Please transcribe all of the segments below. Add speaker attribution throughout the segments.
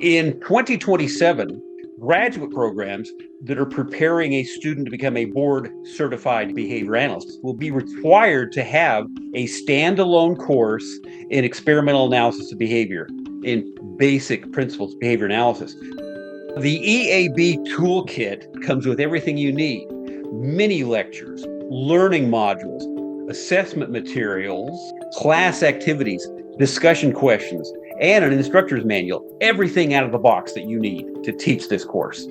Speaker 1: In 2027, graduate programs that are preparing a student to become a board certified behavior analyst will be required to have a standalone course in experimental analysis of behavior, in basic principles of behavior analysis. The EAB Toolkit comes with everything you need: mini lectures, learning modules, assessment materials, class activities, discussion questions, and an instructor's manual. Everything out of the box that you need to teach this course.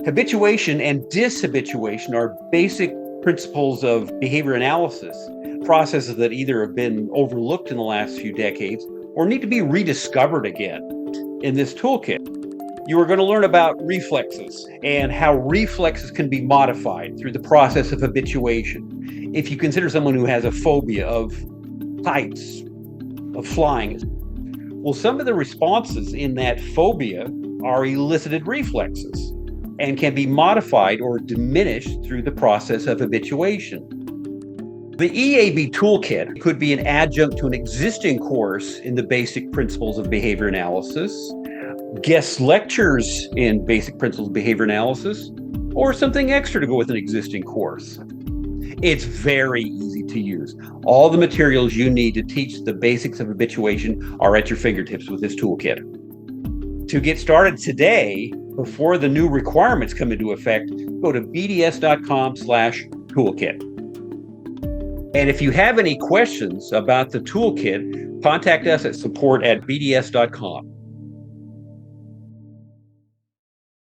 Speaker 1: Habituation and dishabituation are basic principles of behavior analysis, processes that either have been overlooked in the last few decades or need to be rediscovered again. In this toolkit, you are going to learn about reflexes and how reflexes can be modified through the process of habituation. If you consider someone who has a phobia of heights, of flying, well, some of the responses in that phobia are elicited reflexes and can be modified or diminished through the process of habituation. The EAB Toolkit could be an adjunct to an existing course in the basic principles of behavior analysis, guest lectures in basic principles of behavior analysis, or something extra to go with an existing course. It's very easy to use. All the materials you need to teach the basics of habituation are at your fingertips with this toolkit. To get started today, before the new requirements come into effect, go to bds.com/toolkit. And if you have any questions about the toolkit, contact us at support@bds.com.